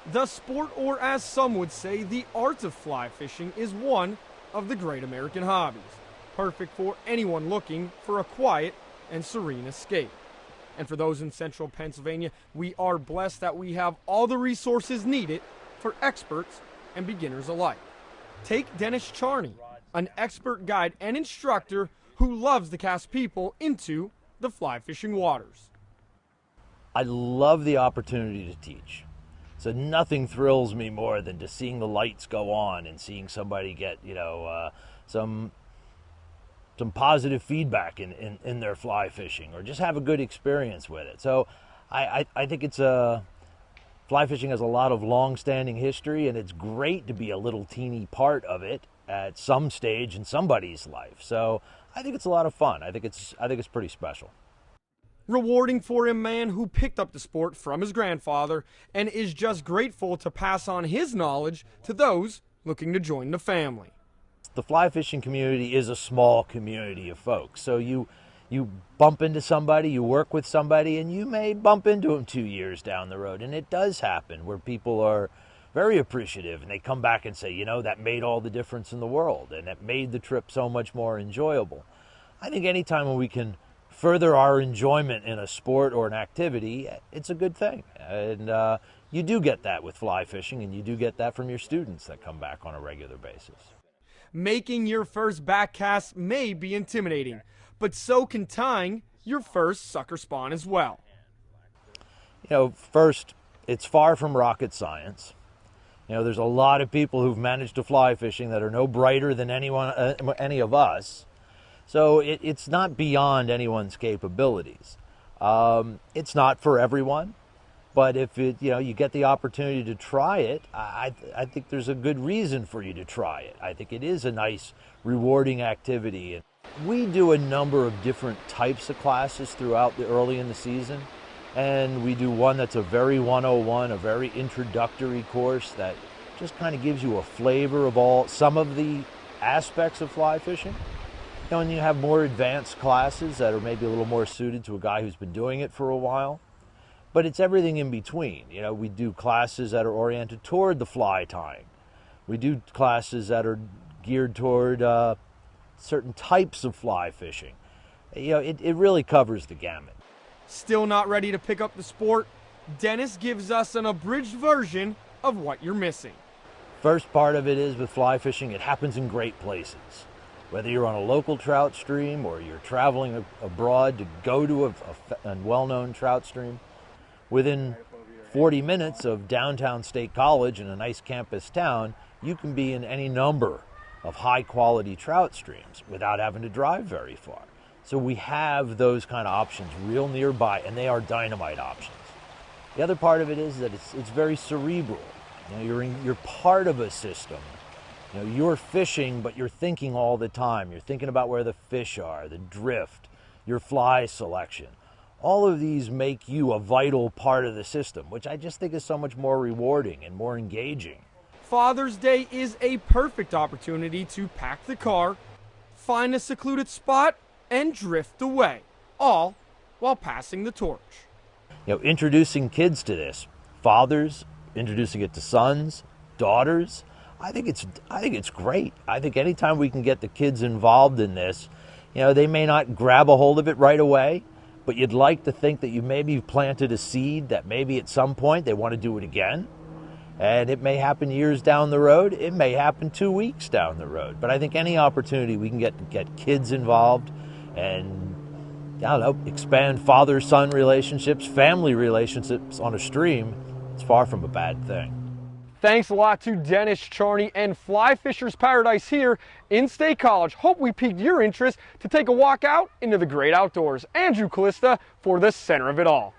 The sport, or as some would say, the art of fly fishing, is one of the great American hobbies, perfect for anyone looking for a quiet and serene escape. And for those in central Pennsylvania, we are blessed that we have all the resources needed for experts and beginners alike. Take Dennis Charney, an expert guide and instructor who loves to cast people into the fly fishing waters. I love the opportunity to teach. So nothing thrills me more than just seeing the lights go on and seeing somebody get, some positive feedback in their fly fishing, or just have a good experience with it. So I think fly fishing has a lot of long-standing history, and it's great to be a little teeny part of it at some stage in somebody's life. So I think it's a lot of fun. I think it's pretty special. Rewarding for a man who picked up the sport from his grandfather and is just grateful to pass on his knowledge to those looking to join the family. The fly fishing community is a small community of folks. So you bump into somebody, you work with somebody, and you may bump into them 2 years down the road. And it does happen where people are very appreciative and they come back and say, that made all the difference in the world and it made the trip so much more enjoyable. I think anytime when we can further our enjoyment in a sport or an activity, it's a good thing. And you do get that with fly fishing, and you do get that from your students that come back on a regular basis. Making your first back cast may be intimidating, but so can tying your first sucker spawn as well. First, it's far from rocket science. There's a lot of people who've managed to fly fishing that are no brighter than any of us. So it's not beyond anyone's capabilities. It's not for everyone, but if you get the opportunity to try it, I think there's a good reason for you to try it. I think it is a nice, rewarding activity. We do a number of different types of classes throughout early in the season, and we do one that's a very 101, a very introductory course that just kind of gives you a flavor of some of the aspects of fly fishing. And you have more advanced classes that are maybe a little more suited to a guy who's been doing it for a while. But it's everything in between. We do classes that are oriented toward the fly tying. We do classes that are geared toward certain types of fly fishing. It really covers the gamut. Still not ready to pick up the sport? Dennis gives us an abridged version of what you're missing. First part of it is with fly fishing, it happens in great places. Whether you're on a local trout stream or you're traveling abroad to go to a well-known trout stream, within 40 minutes of downtown State College in a nice campus town, you can be in any number of high-quality trout streams without having to drive very far. So we have those kind of options real nearby, and they are dynamite options. The other part of it is that it's very cerebral. You're part of a system. You're fishing, but you're thinking all the time. You're thinking about where the fish are, the drift, your fly selection. All of these make you a vital part of the system, which I just think is so much more rewarding and more engaging. Father's Day is a perfect opportunity to pack the car, find a secluded spot, and drift away, all while passing the torch. Introducing kids to this, fathers, introducing it to sons, daughters, I think it's great. I think anytime we can get the kids involved in this, they may not grab a hold of it right away, but you'd like to think that you maybe planted a seed that maybe at some point they want to do it again. And it may happen years down the road. It may happen 2 weeks down the road. But I think any opportunity we can get kids involved and, expand father-son relationships, family relationships on a stream, it's far from a bad thing. Thanks a lot to Dennis Charney and Fly Fisher's Paradise here in State College. Hope we piqued your interest to take a walk out into the great outdoors. Andrew Callista for the center of it all.